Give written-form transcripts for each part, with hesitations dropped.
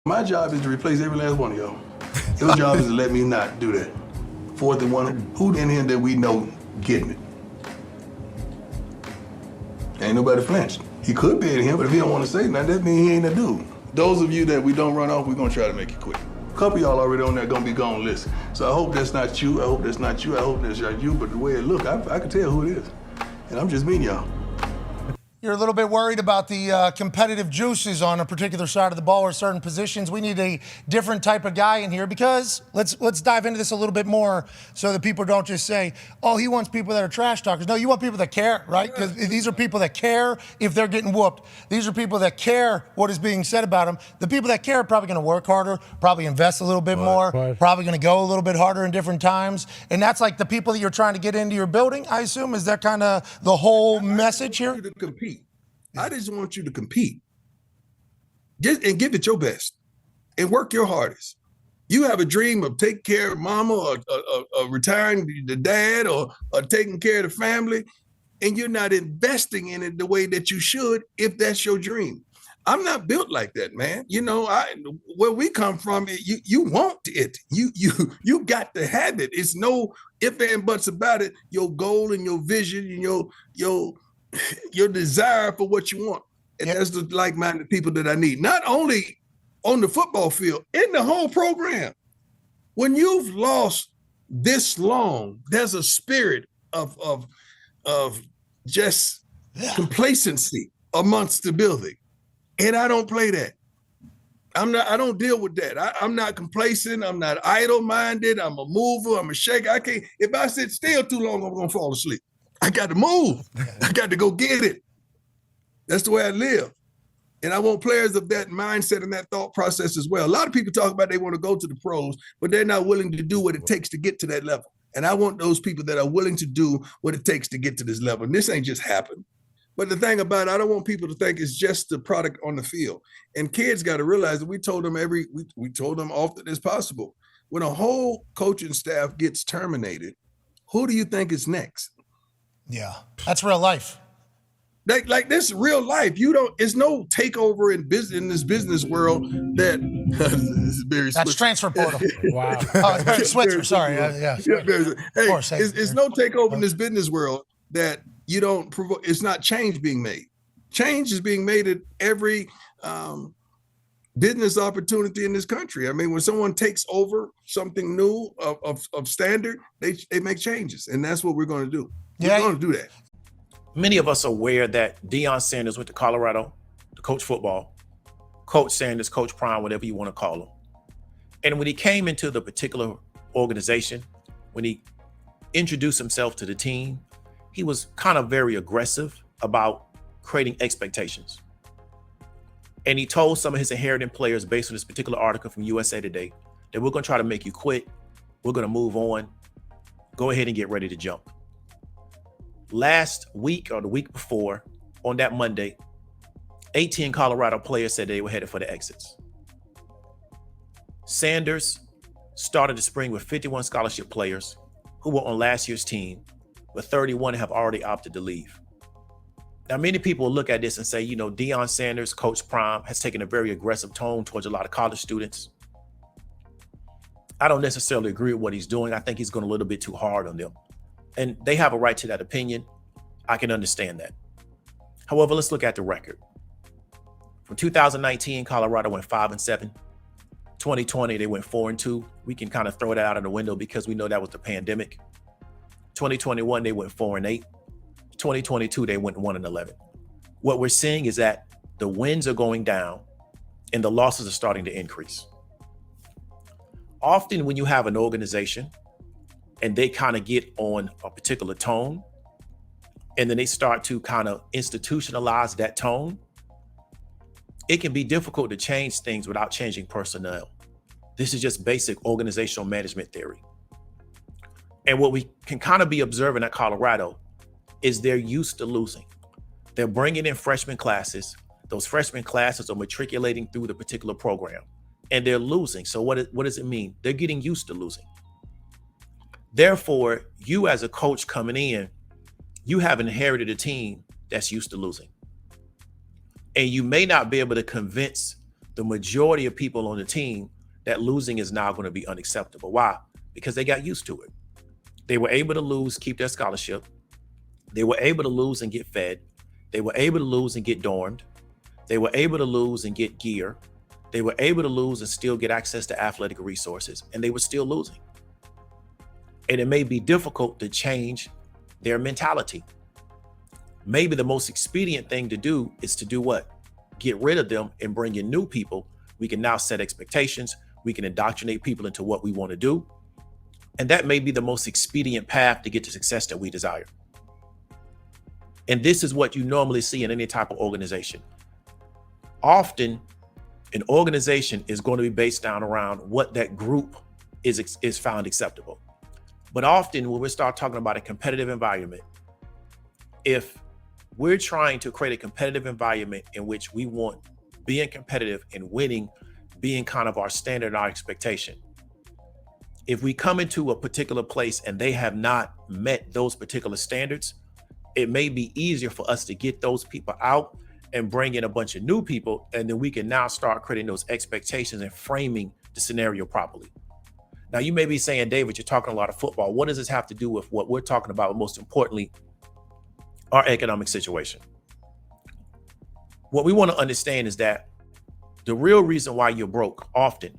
My job is to replace every last one of y'all. Your job is to let me not do that. 4th and 1, who in here that we know getting it? Ain't nobody flinched. He could be in here, but if he don't want to say nothing, that means he ain't a dude. Those of you that we don't run off, we're gonna try to make it quick. A couple of y'all already on there gonna be gone list. So I hope that's not you, I hope that's not you, I hope that's not you, but the way it look, I can tell who it is. And I'm just meeting y'all. You're a little bit worried about the competitive juices on a particular side of the ball or certain positions. We need a different type of guy in here because let's dive into this a little bit more so that people don't just say, oh, he wants people that are trash talkers. No, you want people that care, right? Because these are people that care if they're getting whooped. These are people that care what is being said about them. The people that care are probably going to work harder, probably invest a little bit more, probably going to go a little bit harder in different times. And that's like the people that you're trying to get into your building, I assume. Is that kind of the whole message here? To compete. I just want you to compete. And give it your best and work your hardest. You have a dream of taking care of mama or retiring the dad or taking care of the family, and you're not investing in it the way that you should if that's your dream. I'm not built like that, man. You know, where we come from, you want it. You got to have it. It's no ifs and buts about it. Your goal and your vision and your desire for what you want. And that's the like-minded people that I need. Not only on the football field, in the whole program. When you've lost this long, there's a spirit of just complacency amongst the building. And I don't play that. I don't deal with that. I'm not complacent. I'm not idle-minded. I'm a mover. I'm a shaker. If I sit still too long, I'm gonna fall asleep. I got to move. I got to go get it. That's the way I live. And I want players of that mindset and that thought process as well. A lot of people talk about they want to go to the pros, but they're not willing to do what it takes to get to that level. And I want those people that are willing to do what it takes to get to this level. And this ain't just happened. But the thing about it, I don't want people to think it's just the product on the field. And kids got to realize that we told them often as possible. When a whole coaching staff gets terminated, who do you think is next? Yeah, that's real life. Like this real life. It's no takeover in this business world that that's transfer portal. Wow. Oh, Switzer, sorry. Yeah. Hey, it's no takeover in this business world that you don't provoke. It's not change being made. Change is being made at every business opportunity in this country. I mean, when someone takes over something new of standard, they make changes. And that's what we're going to do. We're going to do that. Many of us are aware that Deion Sanders went to Colorado to coach football. Coach Sanders, Coach Prime, whatever you want to call him. And when he came into the particular organization, when he introduced himself to the team, he was kind of very aggressive about creating expectations. And he told some of his inheriting players, based on this particular article from USA Today, that we're going to try to make you quit. We're going to move on. Go ahead and get ready to jump. Last week or the week before, on that Monday, 18 Colorado players said they were headed for the exits. Sanders started the spring with 51 scholarship players who were on last year's team, but 31 have already opted to leave. Now, many people look at this and say, you know, Deion Sanders, Coach Prime, has taken a very aggressive tone towards a lot of college students. I don't necessarily agree with what he's doing. I think he's going a little bit too hard on them. And they have a right to that opinion. I can understand that. However, let's look at the record. From 2019, Colorado went 5-7. 2020, they went 4-2. We can kind of throw that out of the window because we know that was the pandemic. 2021, they went 4-8. 2022, they went 1-11. What we're seeing is that the wins are going down and the losses are starting to increase. Often when you have an organization and they kind of get on a particular tone, and then they start to kind of institutionalize that tone, it can be difficult to change things without changing personnel. This is just basic organizational management theory. And what we can kind of be observing at Colorado is they're used to losing. They're bringing in freshman classes. Those freshman classes are matriculating through the particular program, and they're losing. So what does it mean? They're getting used to losing. Therefore, you as a coach coming in, you have inherited a team that's used to losing. And you may not be able to convince the majority of people on the team that losing is now going to be unacceptable. Why? Because they got used to it. They were able to lose, keep their scholarship. They were able to lose and get fed. They were able to lose and get dormed. They were able to lose and get gear. They were able to lose and still get access to athletic resources, and they were still losing. And it may be difficult to change their mentality. Maybe the most expedient thing to do is to do what? Get rid of them and bring in new people. We can now set expectations. We can indoctrinate people into what we want to do. And that may be the most expedient path to get the success that we desire. And this is what you normally see in any type of organization. Often, an organization is going to be based down around what that group is found acceptable. But often when we start talking about a competitive environment, if we're trying to create a competitive environment in which we want being competitive and winning being kind of our standard and our expectation, if we come into a particular place and they have not met those particular standards, it may be easier for us to get those people out and bring in a bunch of new people. And then we can now start creating those expectations and framing the scenario properly. Now, you may be saying, David, you're talking a lot of football. What does this have to do with what we're talking about? Most importantly, our economic situation. What we want to understand is that the real reason why you're broke often,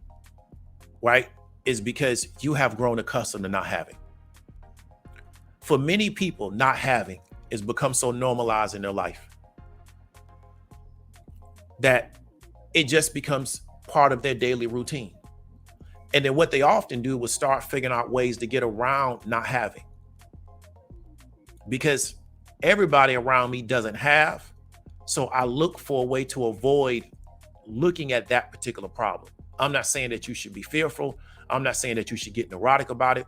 right, is because you have grown accustomed to not having. For many people, not having has become so normalized in their life that it just becomes part of their daily routine. And then what they often do is start figuring out ways to get around not having. Because everybody around me doesn't have, so I look for a way to avoid looking at that particular problem. I'm not saying that you should be fearful. I'm not saying that you should get neurotic about it.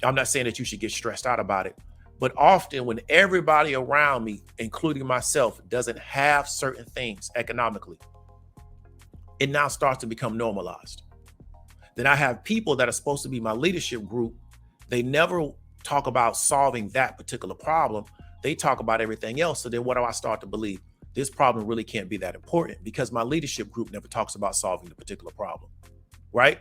I'm not saying that you should get stressed out about it. But often when everybody around me, including myself, doesn't have certain things economically, it now starts to become normalized. Then I have people that are supposed to be my leadership group. They never talk about solving that particular problem. They talk about everything else. So then what do I start to believe? This problem really can't be that important because my leadership group never talks about solving the particular problem, right?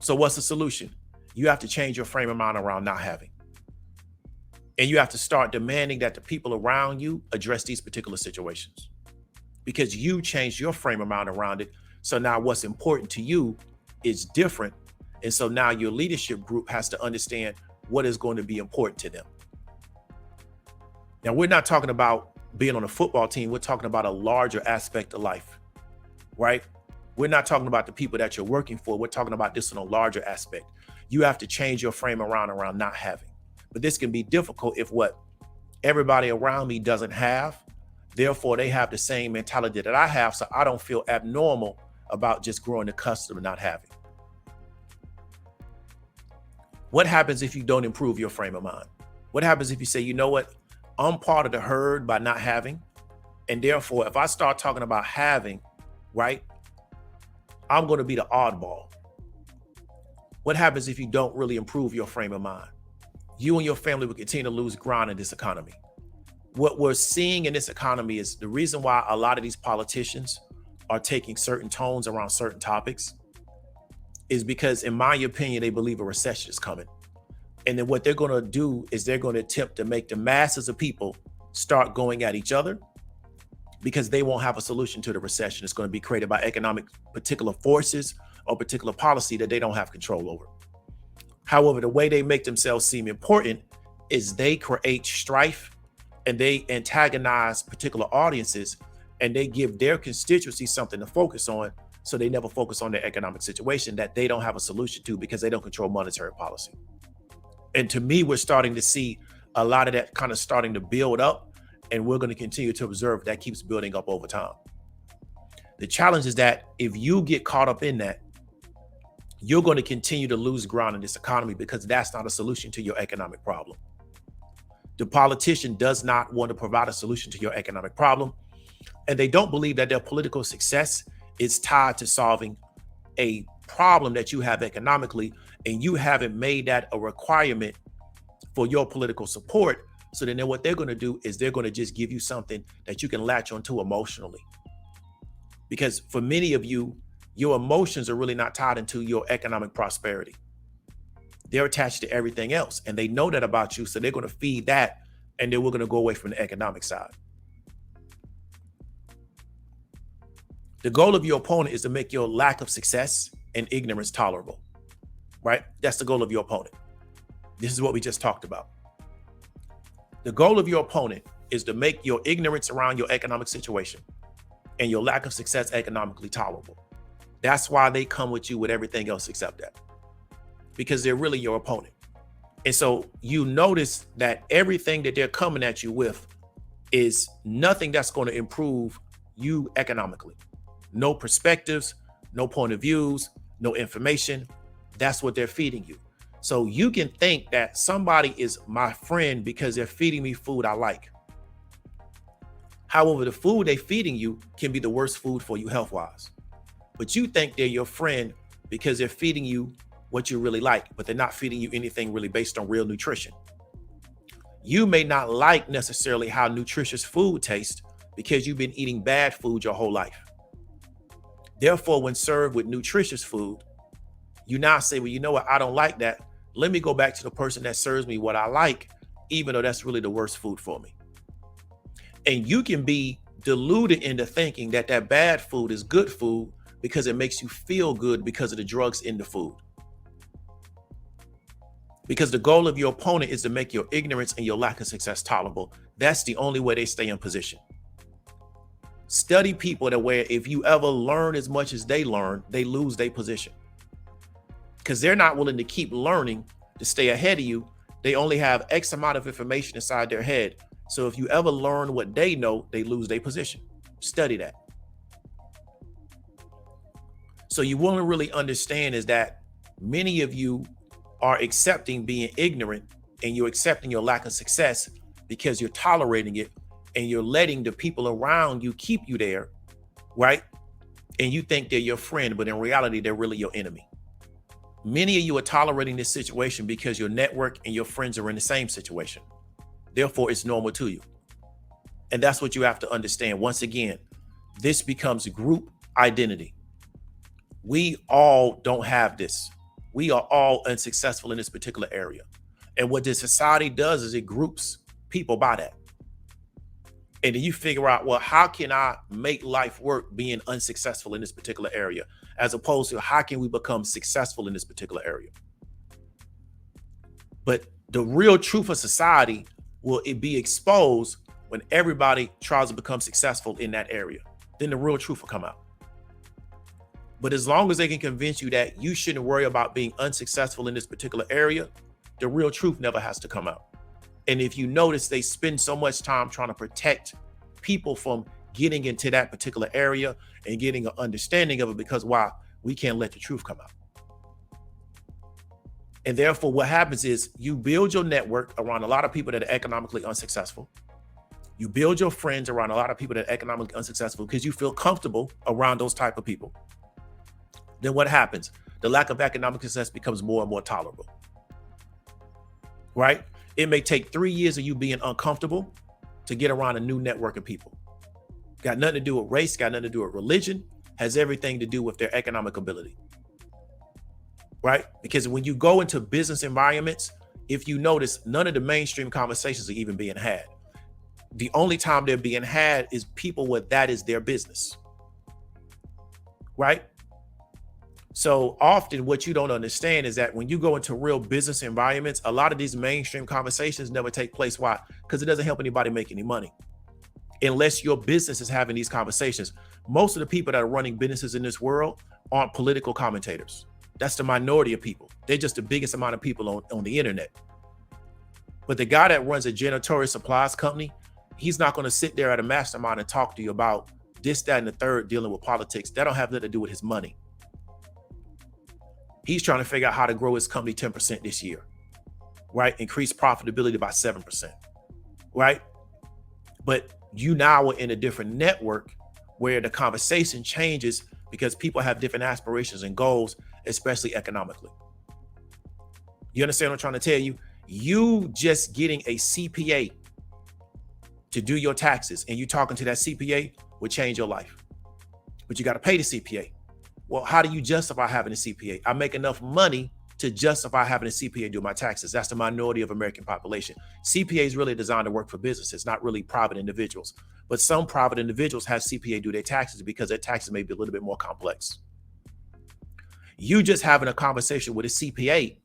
So what's the solution? You have to change your frame of mind around not having. And you have to start demanding that the people around you address these particular situations because you changed your frame of mind around it. So now what's important to you is different. And so now your leadership group has to understand what is going to be important to them. Now, we're not talking about being on a football team. We're talking about a larger aspect of life, right? We're not talking about the people that you're working for. We're talking about this on a larger aspect. You have to change your frame around not having. But this can be difficult if what everybody around me doesn't have. Therefore, they have the same mentality that I have. So I don't feel abnormal about just growing accustomed to not having. What happens if you don't improve your frame of mind? What happens if you say, you know what? I'm part of the herd by not having. And therefore, if I start talking about having, right, I'm going to be the oddball. What happens if you don't really improve your frame of mind? You and your family will continue to lose ground in this economy. What we're seeing in this economy is the reason why a lot of these politicians are taking certain tones around certain topics is because, in my opinion, they believe a recession is coming. And then what they're going to do is they're going to attempt to make the masses of people start going at each other because they won't have a solution to the recession. It's going to be created by economic particular forces or particular policy that they don't have control over. However, the way they make themselves seem important is they create strife and they antagonize particular audiences and they give their constituency something to focus on. So they never focus on their economic situation that they don't have a solution to because they don't control monetary policy. And to me, we're starting to see a lot of that kind of starting to build up, and we're going to continue to observe that keeps building up over time. The challenge is that if you get caught up in that, you're going to continue to lose ground in this economy because that's not a solution to your economic problem. The politician does not want to provide a solution to your economic problem, and they don't believe that their political success is tied to solving a problem that you have economically, and you haven't made that a requirement for your political support. So then what they're going to do is they're going to just give you something that you can latch onto emotionally. Because for many of you, your emotions are really not tied into your economic prosperity. They're attached to everything else, and they know that about you, so they're going to feed that, and then we're going to go away from the economic side. The goal of your opponent is to make your lack of success and ignorance tolerable, right? That's the goal of your opponent. This is what we just talked about. The goal of your opponent is to make your ignorance around your economic situation and your lack of success economically tolerable. That's why they come with you with everything else except that, because they're really your opponent. And so you notice that everything that they're coming at you with is nothing that's going to improve you economically. No perspectives, no point of views, no information. That's what they're feeding you. So you can think that somebody is my friend because they're feeding me food I like. However, the food they're feeding you can be the worst food for you health-wise. But you think they're your friend because they're feeding you what you really like, but they're not feeding you anything really based on real nutrition. You may not like necessarily how nutritious food tastes because you've been eating bad food your whole life. Therefore, when served with nutritious food, you now say, well, you know what? I don't like that. Let me go back to the person that serves me what I like, even though that's really the worst food for me. And you can be deluded into thinking that that bad food is good food because it makes you feel good because of the drugs in the food. Because the goal of your opponent is to make your ignorance and your lack of success tolerable. That's the only way they stay in position. Study people that where if you ever learn as much as they learn, they lose their position. Because they're not willing to keep learning to stay ahead of you. They only have X amount of information inside their head. So if you ever learn what they know, they lose their position. Study that. So you want to really understand is that many of you are accepting being ignorant, and you're accepting your lack of success because you're tolerating it, and you're letting the people around you keep you there, right? And you think they're your friend, but in reality, they're really your enemy. Many of you are tolerating this situation because your network and your friends are in the same situation. Therefore, it's normal to you. And that's what you have to understand. Once again, this becomes group identity. We all don't have this. We are all unsuccessful in this particular area. And what this society does is it groups people by that. And then you figure out, well, how can I make life work being unsuccessful in this particular area, as opposed to how can we become successful in this particular area? But the real truth of society will it be exposed when everybody tries to become successful in that area. Then the real truth will come out. But as long as they can convince you that you shouldn't worry about being unsuccessful in this particular area, the real truth never has to come out. And if you notice, they spend so much time trying to protect people from getting into that particular area and getting an understanding of it, because why? We can't let the truth come out. And therefore, what happens is you build your network around a lot of people that are economically unsuccessful. You build your friends around a lot of people that are economically unsuccessful because you feel comfortable around those type of people. Then what happens? The lack of economic success becomes more and more tolerable, right? It may take 3 years of you being uncomfortable to get around a new network of people. Got nothing to do with race, got nothing to do with religion, has everything to do with their economic ability, right? Because when you go into business environments, if you notice, none of the mainstream conversations are even being had. The only time they're being had is people where that is their business, right? So often what you don't understand is that when you go into real business environments, a lot of these mainstream conversations never take place. Why? Because it doesn't help anybody make any money. Unless your business is having these conversations. Most of the people that are running businesses in this world aren't political commentators. That's the minority of people. They're just the biggest amount of people on the internet. But the guy that runs a janitorial supplies company, he's not going to sit there at a mastermind and talk to you about this, that, and the third dealing with politics. That don't have nothing to do with his money. He's trying to figure out how to grow his company 10% this year, right? Increase profitability by 7%, right? But you now are in a different network where the conversation changes because people have different aspirations and goals, especially economically. You understand what I'm trying to tell you? You just getting a CPA to do your taxes and you talking to that CPA will change your life. but you got to pay the CPA. Well, how do you justify having a CPA? I make enough money to justify having a CPA do my taxes. That's the minority of American population. CPA is really designed to work for businesses, not really private individuals. But some private individuals have CPA do their taxes because their taxes may be a little bit more complex. You just having a conversation with a CPA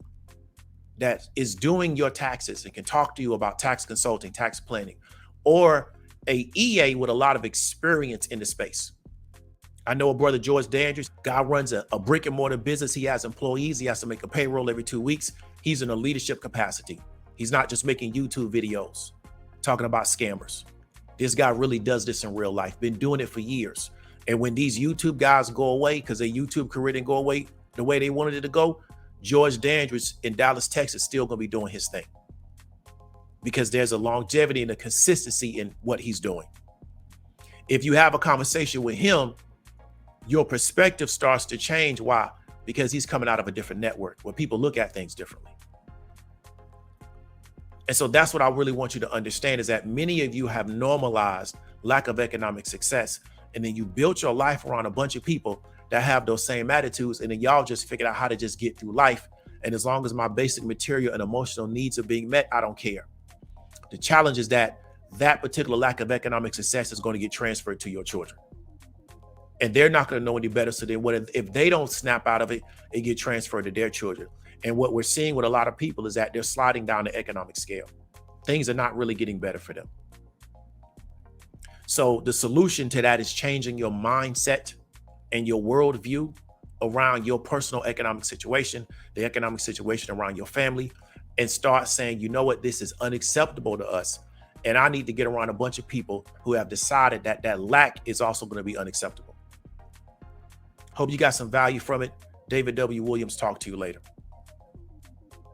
that is doing your taxes and can talk to you about tax consulting, tax planning, or a EA with a lot of experience in the space. I know a brother, George Dandridge, guy runs a brick and mortar business. He has employees. He has to make a payroll every 2 weeks. He's in a leadership capacity. He's not just making YouTube videos talking about scammers. This guy really does this in real life, been doing it for years. And when these YouTube guys go away, because their YouTube career didn't go away the way they wanted it to go, George Dandridge in Dallas, Texas, still going to be doing his thing because there's a longevity and a consistency in what he's doing. If you have a conversation with him, your perspective starts to change. Why? Because he's coming out of a different network where people look at things differently. And so that's what I really want you to understand is that many of you have normalized lack of economic success. And then you built your life around a bunch of people that have those same attitudes. And then y'all just figured out how to just get through life. And as long as my basic material and emotional needs are being met, I don't care. The challenge is that that particular lack of economic success is going to get transferred to your children. And they're not going to know any better. So then if they don't snap out of it, it get transferred to their children. And what we're seeing with a lot of people is that they're sliding down the economic scale. Things are not really getting better for them. So the solution to that is changing your mindset and your worldview around your personal economic situation, the economic situation around your family, and start saying, you know what, this is unacceptable to us. And I need to get around a bunch of people who have decided that that lack is also going to be unacceptable. Hope you got some value from it. David W. Williams, talk to you later.